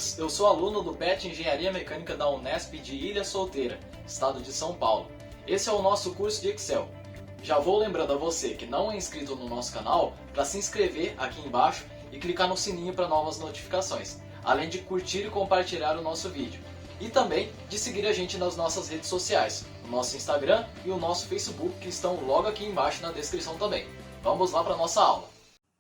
Lucas, eu sou aluno do PET Engenharia Mecânica da Unesp de Ilha Solteira, estado de São Paulo. Esse é o nosso curso de Excel. Já vou lembrando a você que não é inscrito no nosso canal para se inscrever aqui embaixo e clicar no sininho para novas notificações, além de curtir e compartilhar o nosso vídeo. E também de seguir a gente nas nossas redes sociais, o nosso Instagram e o nosso Facebook, que estão logo aqui embaixo na descrição também. Vamos lá para a nossa aula.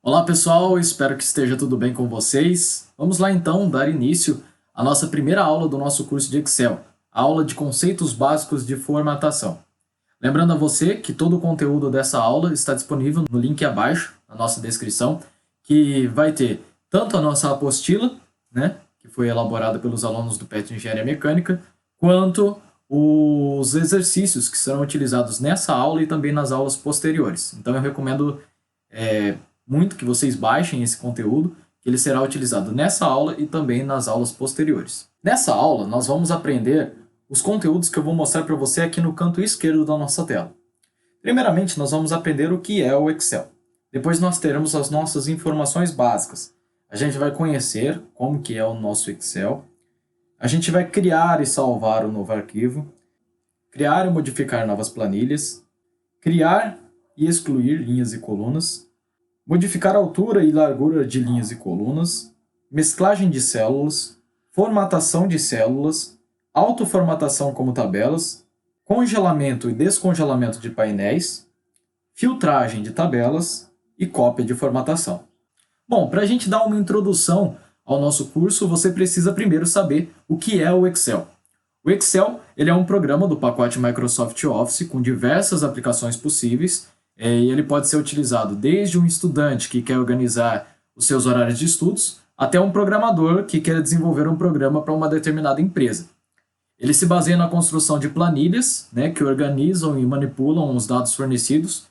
Olá pessoal, espero que esteja tudo bem com vocês. Vamos lá então dar início à nossa primeira aula do nosso curso de Excel, a aula de conceitos básicos de formatação. Lembrando a você que todo o conteúdo dessa aula está disponível no link abaixo, na nossa descrição, que vai ter tanto a nossa apostila, que foi elaborada pelos alunos do PET Engenharia Mecânica, quanto os exercícios que serão utilizados nessa aula e também nas aulas posteriores. Então eu recomendo muito que vocês baixem esse conteúdo, que ele será utilizado nessa aula e também nas aulas posteriores. Nessa aula, nós vamos aprender os conteúdos que eu vou mostrar para você aqui no canto esquerdo da nossa tela. Primeiramente, nós vamos aprender o que é o Excel. Depois nós teremos as nossas informações básicas. A gente vai conhecer como que é o nosso Excel. A gente vai criar e salvar um novo arquivo, criar e modificar novas planilhas, criar e excluir linhas e colunas, modificar a altura e largura de linhas e colunas, mesclagem de células, formatação de células, autoformatação como tabelas, congelamento e descongelamento de painéis, filtragem de tabelas e cópia de formatação. Bom, para a gente dar uma introdução ao nosso curso, você precisa primeiro saber o que é o Excel. O Excel ele é um programa do pacote Microsoft Office com diversas aplicações possíveis. E ele pode ser utilizado desde um estudante que quer organizar os seus horários de estudos até um programador que quer desenvolver um programa para uma determinada empresa. Ele se baseia na construção de planilhas, que organizam e manipulam os dados fornecidos.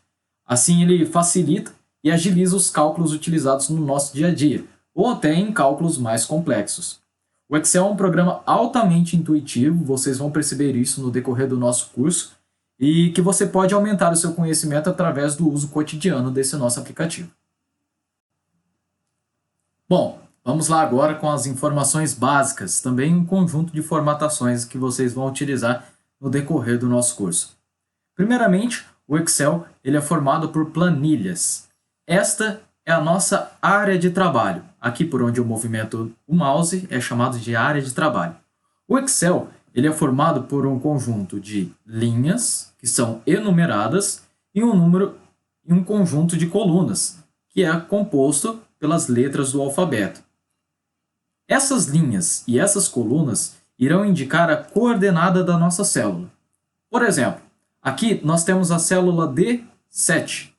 Assim, ele facilita e agiliza os cálculos utilizados no nosso dia a dia, ou até em cálculos mais complexos. O Excel é um programa altamente intuitivo, vocês vão perceber isso no decorrer do nosso curso, e que você pode aumentar o seu conhecimento através do uso cotidiano desse nosso aplicativo. Bom, vamos lá agora com as informações básicas, também um conjunto de formatações que vocês vão utilizar no decorrer do nosso curso. Primeiramente, o Excel ele é formado por planilhas. Esta é a nossa área de trabalho. Aqui por onde eu movimento o mouse é chamado de área de trabalho. O Excel ele é formado por um conjunto de linhas, que são enumeradas, e um conjunto de colunas, que é composto pelas letras do alfabeto. Essas linhas e essas colunas irão indicar a coordenada da nossa célula. Por exemplo, aqui nós temos a célula D7,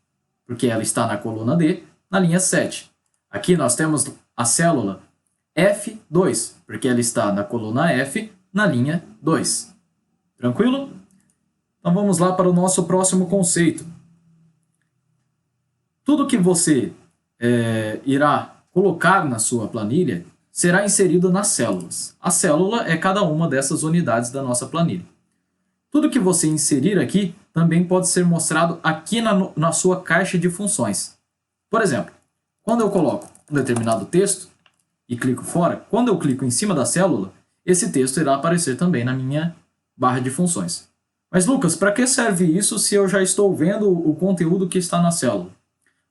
porque ela está na coluna D, na linha 7. Aqui nós temos a célula F2, porque ela está na coluna F, na linha 2. Tranquilo? Então vamos lá para o nosso próximo conceito. Tudo que você irá colocar na sua planilha será inserido nas células. A célula é cada uma dessas unidades da nossa planilha. Tudo que você inserir aqui também pode ser mostrado aqui na sua caixa de funções. Por exemplo, quando eu coloco um determinado texto e clico fora, quando eu clico em cima da célula, esse texto irá aparecer também na minha barra de funções. Mas Lucas, para que serve isso se eu já estou vendo o conteúdo que está na célula?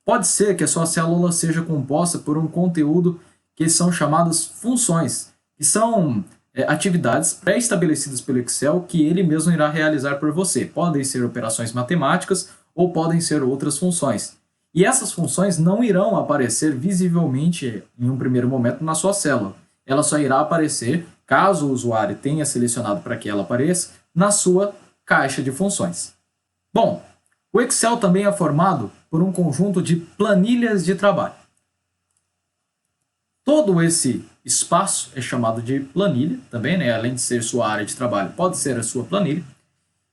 Pode ser que a sua célula seja composta por um conteúdo que são chamadas funções, que são atividades pré-estabelecidas pelo Excel que ele mesmo irá realizar por você. Podem ser operações matemáticas ou podem ser outras funções. E essas funções não irão aparecer visivelmente em um primeiro momento na sua célula. Ela só irá aparecer, caso o usuário tenha selecionado para que ela apareça, na sua caixa de funções. Bom, o Excel também é formado por um conjunto de planilhas de trabalho. Todo esse espaço é chamado de planilha, também, além de ser sua área de trabalho, pode ser a sua planilha.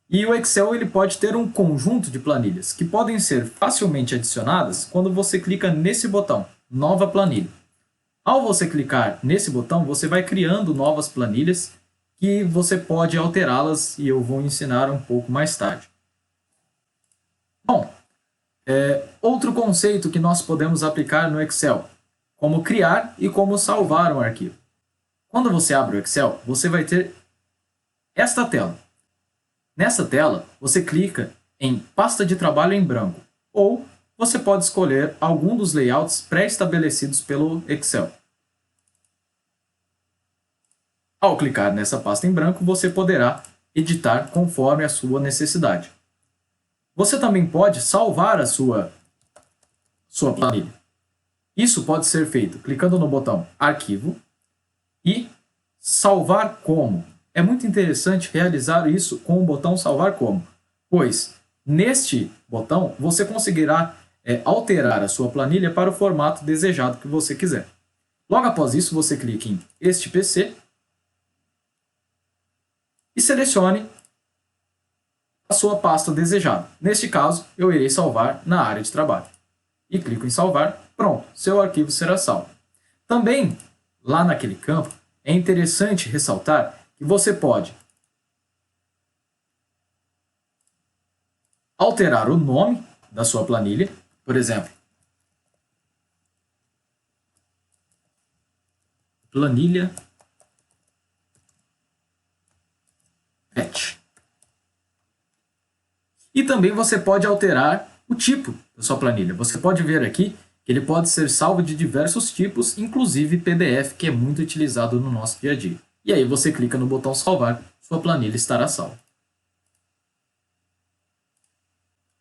E o Excel ele pode ter um conjunto de planilhas que podem ser facilmente adicionadas quando você clica nesse botão, Nova Planilha. Ao você clicar nesse botão, você vai criando novas planilhas que você pode alterá-las e eu vou ensinar um pouco mais tarde. Bom, outro conceito que nós podemos aplicar no Excel, como criar e como salvar um arquivo. Quando você abre o Excel, você vai ter esta tela. Nessa tela, você clica em pasta de trabalho em branco, ou você pode escolher algum dos layouts pré-estabelecidos pelo Excel. Ao clicar nessa pasta em branco, você poderá editar conforme a sua necessidade. Você também pode salvar a sua planilha. Isso pode ser feito clicando no botão Arquivo e Salvar como. É muito interessante realizar isso com o botão Salvar como, pois neste botão você conseguirá alterar a sua planilha para o formato desejado que você quiser. Logo após isso, você clica em Este PC e selecione a sua pasta desejada. Neste caso, eu irei salvar na área de trabalho. E clico em salvar, pronto, seu arquivo será salvo. Também, lá naquele campo, é interessante ressaltar que você pode alterar o nome da sua planilha, por exemplo, planilha PET. E também você pode alterar o tipo da sua planilha. Você pode ver aqui que ele pode ser salvo de diversos tipos, inclusive PDF, que é muito utilizado no nosso dia a dia. E aí você clica no botão salvar, sua planilha estará salva.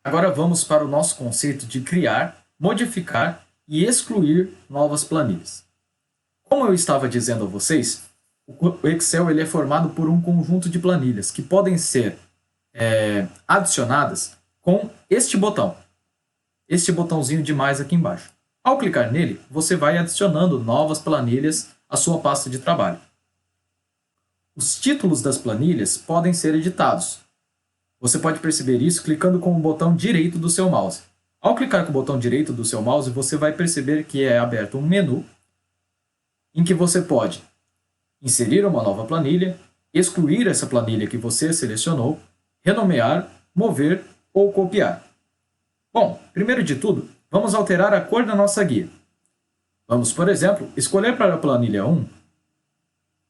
Agora vamos para o nosso conceito de criar, modificar e excluir novas planilhas. Como eu estava dizendo a vocês, o Excel ele é formado por um conjunto de planilhas que podem ser adicionadas com este botão. Este botãozinho de mais aqui embaixo. Ao clicar nele, você vai adicionando novas planilhas à sua pasta de trabalho. Os títulos das planilhas podem ser editados. Você pode perceber isso clicando com o botão direito do seu mouse. Ao clicar com o botão direito do seu mouse, você vai perceber que é aberto um menu em que você pode inserir uma nova planilha, excluir essa planilha que você selecionou, renomear, mover ou copiar. Bom, primeiro de tudo, vamos alterar a cor da nossa guia. Vamos, por exemplo, escolher para a planilha 1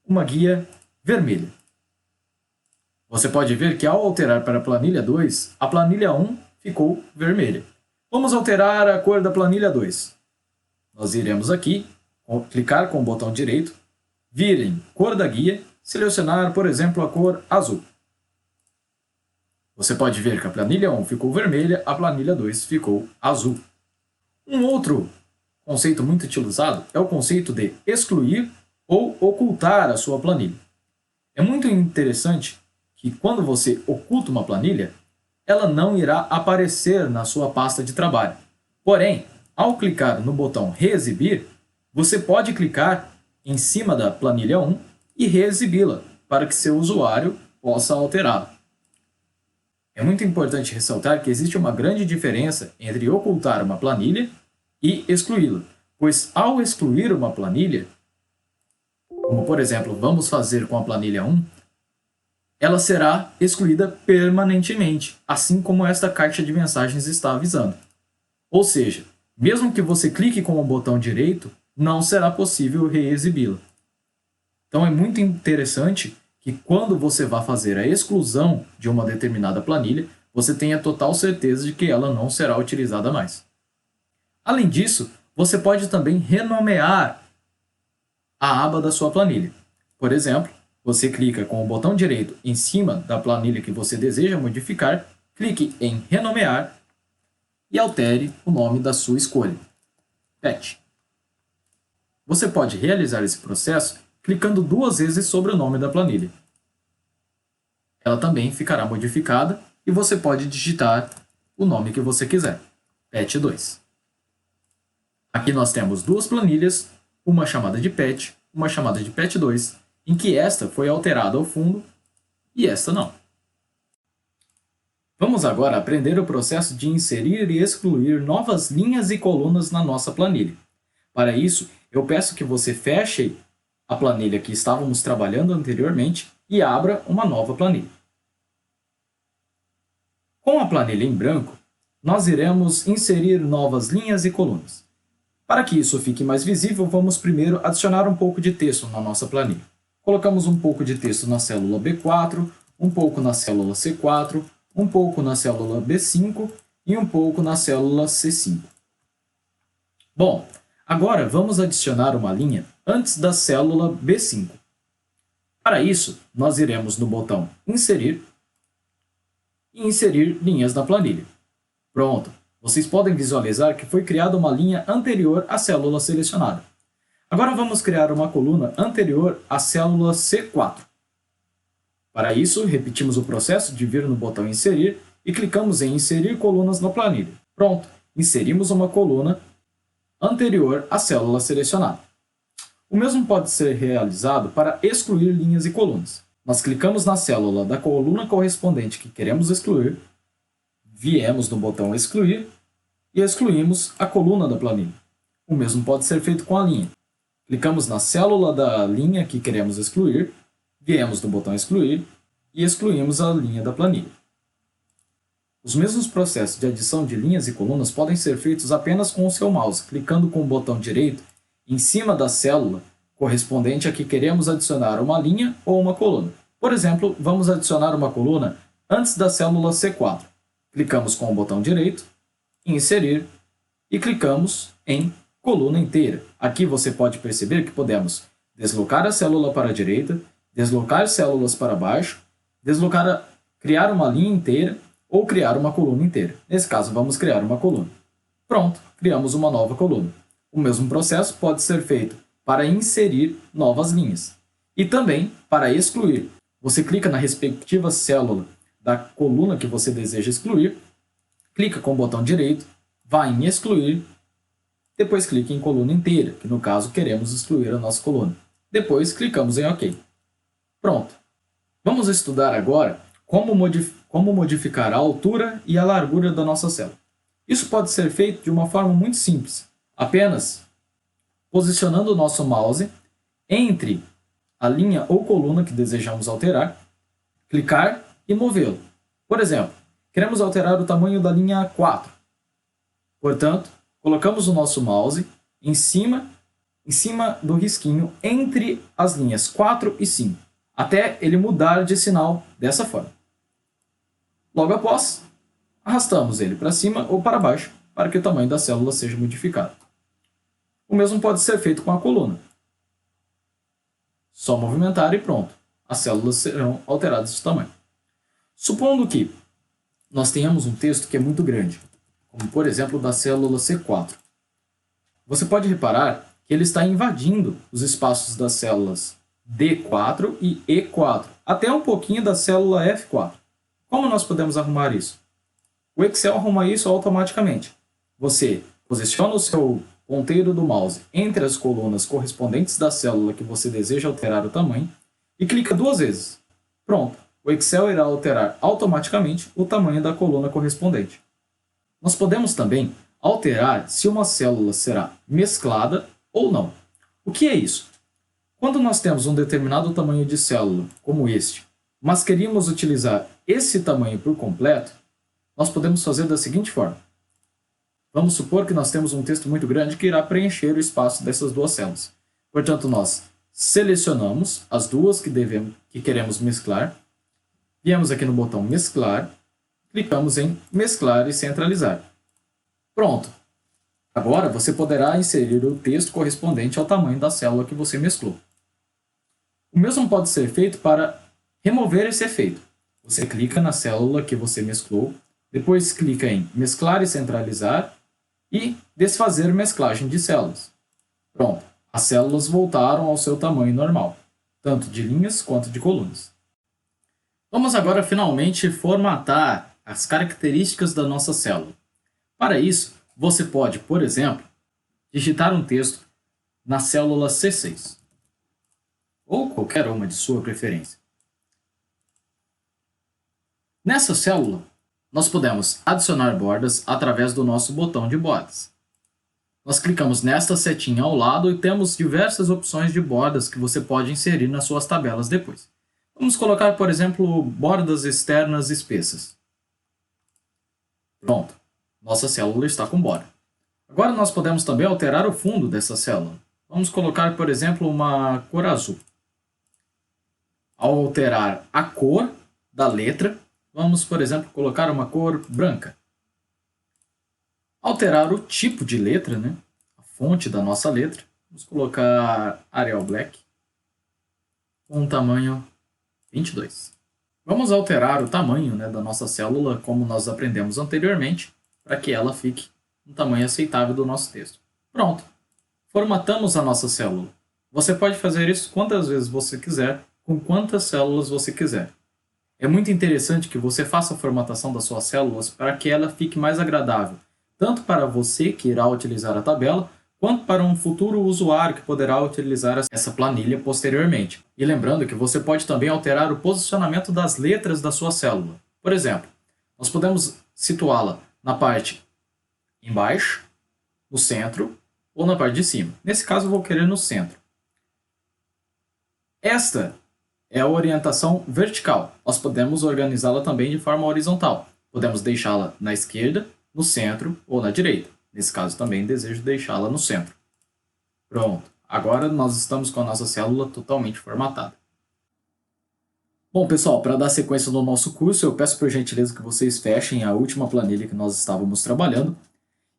uma guia vermelha. Você pode ver que ao alterar para a planilha 2, a planilha 1 ficou vermelha. Vamos alterar a cor da planilha 2. Nós iremos aqui, clicar com o botão direito, vir em cor da guia, selecionar, por exemplo, a cor azul. Você pode ver que a planilha 1 ficou vermelha, a planilha 2 ficou azul. Um outro conceito muito utilizado é o conceito de excluir ou ocultar a sua planilha. É muito interessante que quando você oculta uma planilha, ela não irá aparecer na sua pasta de trabalho. Porém, ao clicar no botão Reexibir, você pode clicar em cima da planilha 1 e reexibi-la para que seu usuário possa alterá-la. É muito importante ressaltar que existe uma grande diferença entre ocultar uma planilha e excluí-la, pois ao excluir uma planilha, como por exemplo vamos fazer com a planilha 1, ela será excluída permanentemente, assim como esta caixa de mensagens está avisando. Ou seja, mesmo que você clique com o botão direito, não será possível reexibi-la. Então é muito interessante que quando você vai fazer a exclusão de uma determinada planilha, você tenha total certeza de que ela não será utilizada mais. Além disso, você pode também renomear a aba da sua planilha. Por exemplo, você clica com o botão direito em cima da planilha que você deseja modificar, clique em renomear e altere o nome da sua escolha. PET. Você pode realizar esse processo clicando 2 vezes sobre o nome da planilha. Ela também ficará modificada e você pode digitar o nome que você quiser, PET2. Aqui nós temos 2 planilhas, uma chamada de PET, uma chamada de PET2, em que esta foi alterada ao fundo e esta não. Vamos agora aprender o processo de inserir e excluir novas linhas e colunas na nossa planilha. Para isso, eu peço que você feche a planilha que estávamos trabalhando anteriormente e abra uma nova planilha. Com a planilha em branco, nós iremos inserir novas linhas e colunas. Para que isso fique mais visível, vamos primeiro adicionar um pouco de texto na nossa planilha. Colocamos um pouco de texto na célula B4, um pouco na célula C4, um pouco na célula B5 e um pouco na célula C5. Bom, agora vamos adicionar uma linha antes da célula B5. Para isso, nós iremos no botão Inserir e inserir linhas na planilha. Pronto! Vocês podem visualizar que foi criada uma linha anterior à célula selecionada. Agora vamos criar uma coluna anterior à célula C4. Para isso, repetimos o processo de vir no botão Inserir e clicamos em Inserir colunas na planilha. Pronto! Inserimos uma coluna anterior à célula selecionada. O mesmo pode ser realizado para excluir linhas e colunas. Nós clicamos na célula da coluna correspondente que queremos excluir, viemos no botão Excluir e excluímos a coluna da planilha. O mesmo pode ser feito com a linha. Clicamos na célula da linha que queremos excluir, viemos no botão Excluir e excluímos a linha da planilha. Os mesmos processos de adição de linhas e colunas podem ser feitos apenas com o seu mouse, clicando com o botão direito em cima da célula correspondente a que queremos adicionar uma linha ou uma coluna. Por exemplo, vamos adicionar uma coluna antes da célula C4. Clicamos com o botão direito, Inserir, e clicamos em Coluna inteira. Aqui você pode perceber que podemos deslocar a célula para a direita, deslocar células para baixo, criar uma linha inteira ou criar uma coluna inteira. Nesse caso, vamos criar uma coluna. Pronto, criamos uma nova coluna. O mesmo processo pode ser feito para inserir novas linhas e também para excluir. Você clica na respectiva célula da coluna que você deseja excluir, clica com o botão direito, vai em Excluir, depois clique em Coluna inteira, que no caso queremos excluir a nossa coluna. Depois clicamos em OK. Pronto. Vamos estudar agora como modificar a altura e a largura da nossa célula. Isso pode ser feito de uma forma muito simples, apenas posicionando o nosso mouse entre a linha ou coluna que desejamos alterar, clicar e movê-lo. Por exemplo, queremos alterar o tamanho da linha 4. Portanto, colocamos o nosso mouse em cima do risquinho entre as linhas 4 e 5, até ele mudar de sinal dessa forma. Logo após, arrastamos ele para cima ou para baixo para que o tamanho da célula seja modificado. O mesmo pode ser feito com a coluna. Só movimentar e pronto. As células serão alteradas de tamanho. Supondo que nós tenhamos um texto que é muito grande, como por exemplo da célula C4. Você pode reparar que ele está invadindo os espaços das células D4 e E4, até um pouquinho da célula F4. Como nós podemos arrumar isso? O Excel arruma isso automaticamente. Você posiciona o seu ponteiro do mouse entre as colunas correspondentes da célula que você deseja alterar o tamanho e clica 2 vezes. Pronto, o Excel irá alterar automaticamente o tamanho da coluna correspondente. Nós podemos também alterar se uma célula será mesclada ou não. O que é isso? Quando nós temos um determinado tamanho de célula, como este, mas queríamos utilizar esse tamanho por completo, nós podemos fazer da seguinte forma. Vamos supor que nós temos um texto muito grande que irá preencher o espaço dessas duas células. Portanto, nós selecionamos as duas que queremos mesclar, viemos aqui no botão Mesclar, clicamos em Mesclar e Centralizar. Pronto! Agora você poderá inserir o texto correspondente ao tamanho da célula que você mesclou. O mesmo pode ser feito para remover esse efeito. Você clica na célula que você mesclou, depois clica em Mesclar e Centralizar e Desfazer mesclagem de células. Pronto, as células voltaram ao seu tamanho normal, tanto de linhas quanto de colunas. Vamos agora finalmente formatar as características da nossa célula. Para isso, você pode, por exemplo, digitar um texto na célula C6, ou qualquer uma de sua preferência. Nessa célula, nós podemos adicionar bordas através do nosso botão de bordas. Nós clicamos nesta setinha ao lado e temos diversas opções de bordas que você pode inserir nas suas tabelas depois. Vamos colocar, por exemplo, bordas externas espessas. Pronto, nossa célula está com borda. Agora nós podemos também alterar o fundo dessa célula. Vamos colocar, por exemplo, uma cor azul. Ao alterar a cor da letra, vamos, por exemplo, colocar uma cor branca. Alterar o tipo de letra, né? A fonte da nossa letra. Vamos colocar Arial Black com tamanho 22. Vamos alterar o tamanho, né, da nossa célula, como nós aprendemos anteriormente, para que ela fique um tamanho aceitável do nosso texto. Pronto! Formatamos a nossa célula. Você pode fazer isso quantas vezes você quiser, com quantas células você quiser. É muito interessante que você faça a formatação das suas células para que ela fique mais agradável, tanto para você que irá utilizar a tabela, quanto para um futuro usuário que poderá utilizar essa planilha posteriormente. E lembrando que você pode também alterar o posicionamento das letras da sua célula. Por exemplo, nós podemos situá-la na parte embaixo, no centro ou na parte de cima. Nesse caso eu vou querer no centro. Esta é a orientação vertical. Nós podemos organizá-la também de forma horizontal. Podemos deixá-la na esquerda, no centro ou na direita. Nesse caso também desejo deixá-la no centro. Pronto. Agora nós estamos com a nossa célula totalmente formatada. Bom, pessoal, para dar sequência no nosso curso, eu peço por gentileza que vocês fechem a última planilha que nós estávamos trabalhando.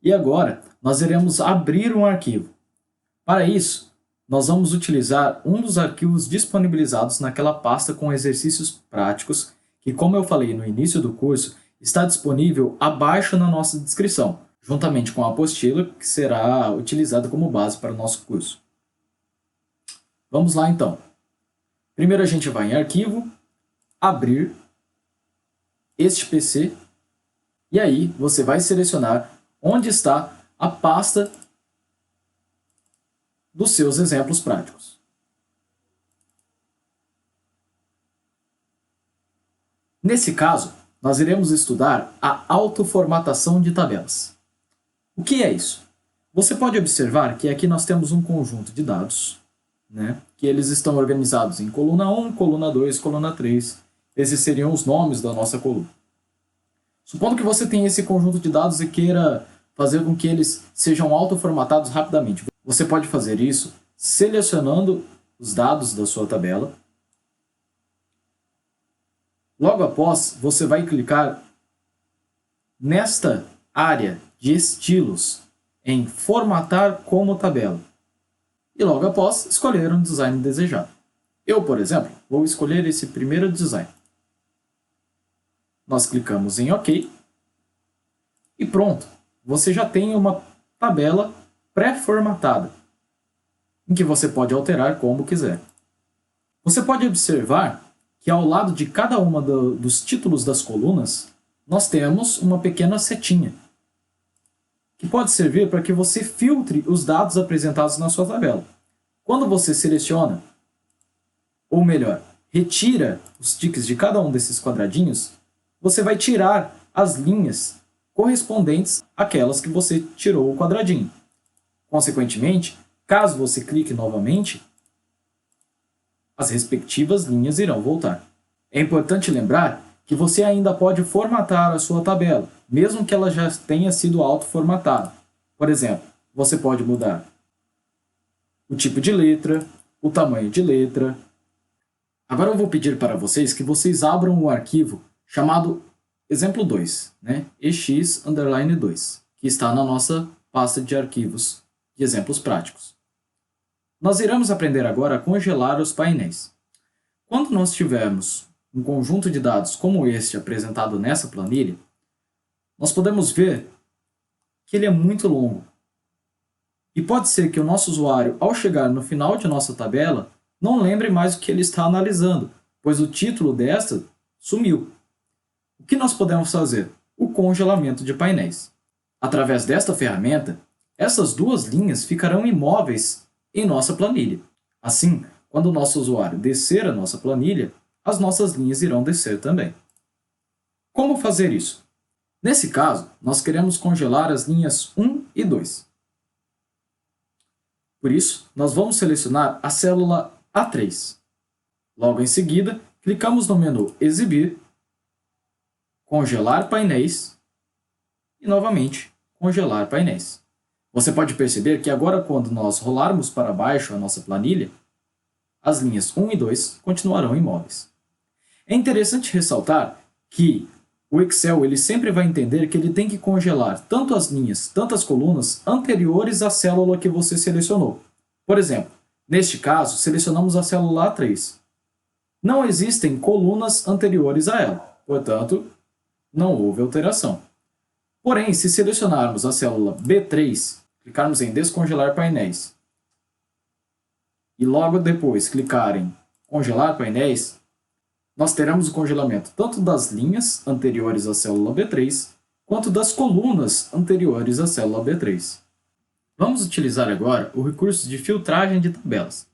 E agora, nós iremos abrir um arquivo. Para isso, nós vamos utilizar um dos arquivos disponibilizados naquela pasta com exercícios práticos, que, como eu falei no início do curso, está disponível abaixo na nossa descrição, juntamente com a apostila, que será utilizada como base para o nosso curso. Vamos lá, então. Primeiro a gente vai em Arquivo, Abrir, este PC, e aí você vai selecionar onde está a pasta dos seus exemplos práticos. Nesse caso, nós iremos estudar a autoformatação de tabelas. O que é isso? Você pode observar que aqui nós temos um conjunto de dados, né, que eles estão organizados em coluna 1, coluna 2, coluna 3. Esses seriam os nomes da nossa coluna. Supondo que você tenha esse conjunto de dados e queira fazer com que eles sejam autoformatados rapidamente. Você pode fazer isso selecionando os dados da sua tabela. Logo após, você vai clicar nesta área de estilos em Formatar como tabela. E logo após, escolher um design desejado. Eu, por exemplo, vou escolher esse primeiro design. Nós clicamos em OK. E pronto, você já tem uma tabela pré-formatada, em que você pode alterar como quiser. Você pode observar que ao lado de cada uma dos títulos das colunas, nós temos uma pequena setinha, que pode servir para que você filtre os dados apresentados na sua tabela. Quando você seleciona, ou melhor, retira os ticks de cada um desses quadradinhos, você vai tirar as linhas correspondentes àquelas que você tirou o quadradinho. Consequentemente, caso você clique novamente, as respectivas linhas irão voltar. É importante lembrar que você ainda pode formatar a sua tabela, mesmo que ela já tenha sido auto-formatada. Por exemplo, você pode mudar o tipo de letra, o tamanho de letra. Agora eu vou pedir para vocês que vocês abram o arquivo chamado exemplo 2, né? EX_2, que está na nossa pasta de arquivos de exemplos práticos. Nós iremos aprender agora a congelar os painéis. Quando nós tivermos um conjunto de dados como este apresentado nessa planilha, nós podemos ver que ele é muito longo. E pode ser que o nosso usuário, ao chegar no final de nossa tabela, não lembre mais o que ele está analisando, pois o título desta sumiu. O que nós podemos fazer? O congelamento de painéis. Através desta ferramenta, essas duas linhas ficarão imóveis em nossa planilha. Assim, quando o nosso usuário descer a nossa planilha, as nossas linhas irão descer também. Como fazer isso? Nesse caso, nós queremos congelar as linhas 1 e 2. Por isso, nós vamos selecionar a célula A3. Logo em seguida, clicamos no menu Exibir, Congelar painéis e, novamente, Congelar painéis. Você pode perceber que agora, quando nós rolarmos para baixo a nossa planilha, as linhas 1 e 2 continuarão imóveis. É interessante ressaltar que o Excel ele sempre vai entender que ele tem que congelar tanto as linhas, tanto as colunas anteriores à célula que você selecionou. Por exemplo, neste caso, selecionamos a célula A3. Não existem colunas anteriores a ela, portanto, não houve alteração. Porém, se selecionarmos a célula B3, clicarmos em Descongelar painéis e logo depois clicar em Congelar painéis, nós teremos o congelamento tanto das linhas anteriores à célula B3 quanto das colunas anteriores à célula B3. Vamos utilizar agora o recurso de filtragem de tabelas.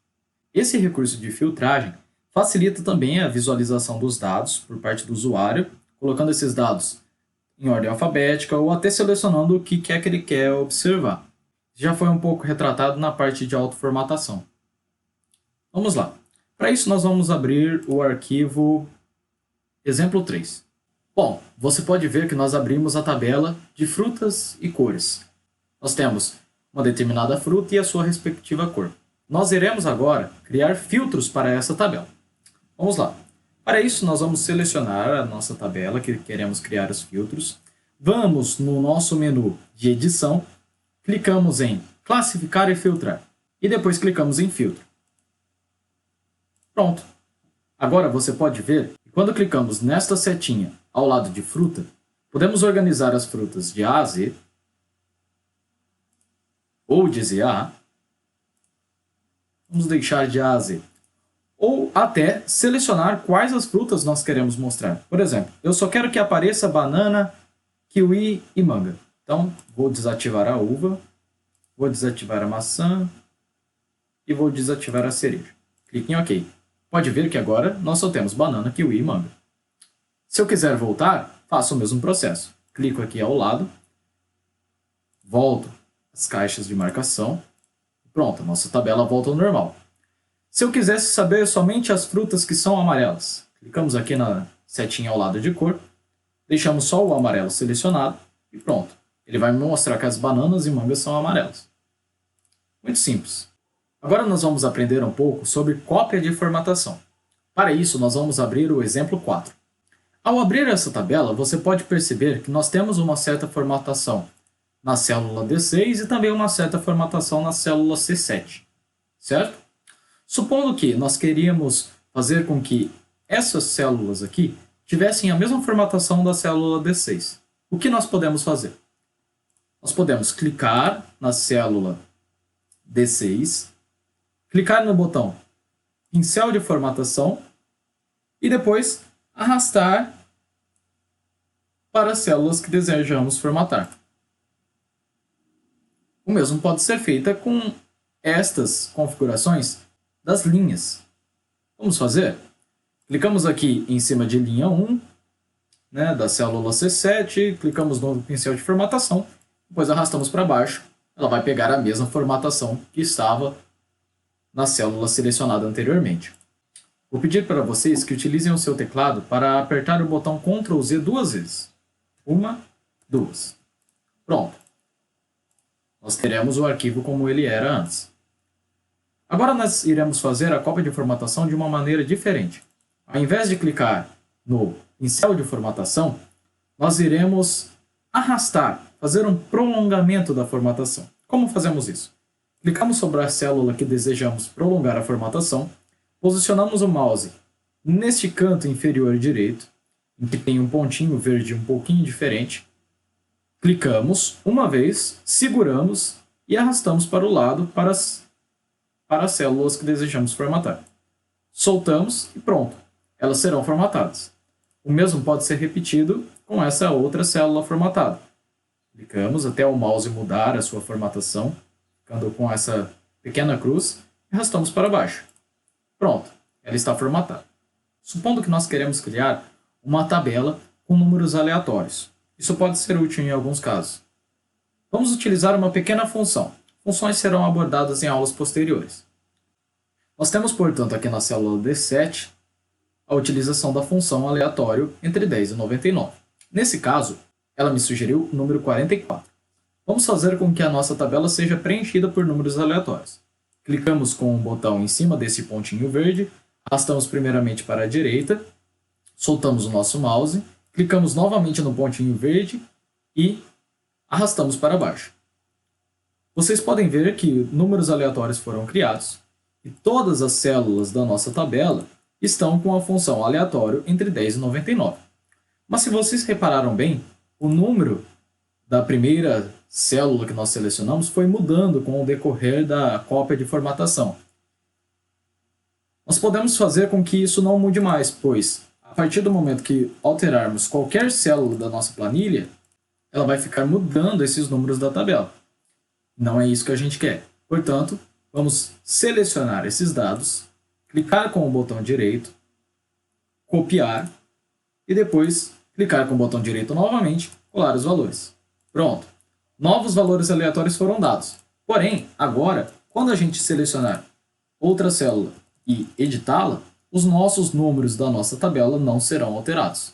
Esse recurso de filtragem facilita também a visualização dos dados por parte do usuário, colocando esses dados em ordem alfabética ou até selecionando o que quer que ele quer observar. Já foi um pouco retratado na parte de autoformatação. Vamos lá. Para isso, nós vamos abrir o arquivo exemplo 3. Bom, você pode ver que nós abrimos a tabela de frutas e cores. Nós temos uma determinada fruta e a sua respectiva cor. Nós iremos agora criar filtros para essa tabela. Vamos lá. Para isso, nós vamos selecionar a nossa tabela que queremos criar os filtros. Vamos no nosso menu de edição, clicamos em classificar e filtrar. E depois clicamos em filtro. Pronto. Agora você pode ver que quando clicamos nesta setinha ao lado de fruta, podemos organizar as frutas de A a Z, ou de Z a A. Vamos deixar de A a Z. Ou até selecionar quais as frutas nós queremos mostrar. Por exemplo, eu só quero que apareça banana, kiwi e manga. Então, vou desativar a uva, vou desativar a maçã e vou desativar a cereja. Clique em OK. Pode ver que agora nós só temos banana, kiwi e manga. Se eu quiser voltar, faço o mesmo processo. Clico aqui ao lado, volto às caixas de marcação. Pronto, a nossa tabela volta ao normal. Se eu quisesse saber somente as frutas que são amarelas, clicamos aqui na setinha ao lado de cor, deixamos só o amarelo selecionado e pronto. Ele vai me mostrar que as bananas e mangas são amarelas. Muito simples. Agora nós vamos aprender um pouco sobre cópia de formatação. Para isso, nós vamos abrir o exemplo 4. Ao abrir essa tabela, você pode perceber que nós temos uma certa formatação na célula D6 e também uma certa formatação na célula C7, certo? Supondo que nós queríamos fazer com que essas células aqui tivessem a mesma formatação da célula D6. O que nós podemos fazer? Nós podemos clicar na célula D6, clicar no botão Pincel de formatação e depois arrastar para as células que desejamos formatar. O mesmo pode ser feito com estas configurações das linhas. Vamos fazer? Clicamos aqui em cima de linha 1, da célula C7, clicamos no pincel de formatação, depois arrastamos para baixo, ela vai pegar a mesma formatação que estava na célula selecionada anteriormente. Vou pedir para vocês que utilizem o seu teclado para apertar o botão Ctrl Z duas vezes. 1, 2. Pronto. Nós teremos o arquivo como ele era antes. Agora nós iremos fazer a cópia de formatação de uma maneira diferente. Ao invés de clicar no pincel de formatação, nós iremos arrastar, fazer um prolongamento da formatação. Como fazemos isso? Clicamos sobre a célula que desejamos prolongar a formatação, posicionamos o mouse neste canto inferior direito, em que tem um pontinho verde um pouquinho diferente, clicamos uma vez, seguramos e arrastamos para o lado para as células que desejamos formatar. Soltamos e pronto, elas serão formatadas. O mesmo pode ser repetido com essa outra célula formatada. Clicamos até o mouse mudar a sua formatação, ficando com essa pequena cruz, e arrastamos para baixo. Pronto, ela está formatada. Supondo que nós queremos criar uma tabela com números aleatórios. Isso pode ser útil em alguns casos. Vamos utilizar uma pequena função. Funções serão abordadas em aulas posteriores. Nós temos, portanto, aqui na célula D7, a utilização da função aleatório entre 10 e 99. Nesse caso, ela me sugeriu o número 44. Vamos fazer com que a nossa tabela seja preenchida por números aleatórios. Clicamos com o botão em cima desse pontinho verde, arrastamos primeiramente para a direita, soltamos o nosso mouse, clicamos novamente no pontinho verde e arrastamos para baixo. Vocês podem ver que números aleatórios foram criados e todas as células da nossa tabela estão com a função aleatório entre 10 e 99. Mas se vocês repararam bem, o número da primeira célula que nós selecionamos foi mudando com o decorrer da cópia de formatação. Nós podemos fazer com que isso não mude mais, pois a partir do momento que alterarmos qualquer célula da nossa planilha, ela vai ficar mudando esses números da tabela. Não é isso que a gente quer. Portanto, vamos selecionar esses dados, clicar com o botão direito, copiar e depois clicar com o botão direito novamente, colar os valores. Pronto. Novos valores aleatórios foram dados. Porém, agora, quando a gente selecionar outra célula e editá-la, os nossos números da nossa tabela não serão alterados.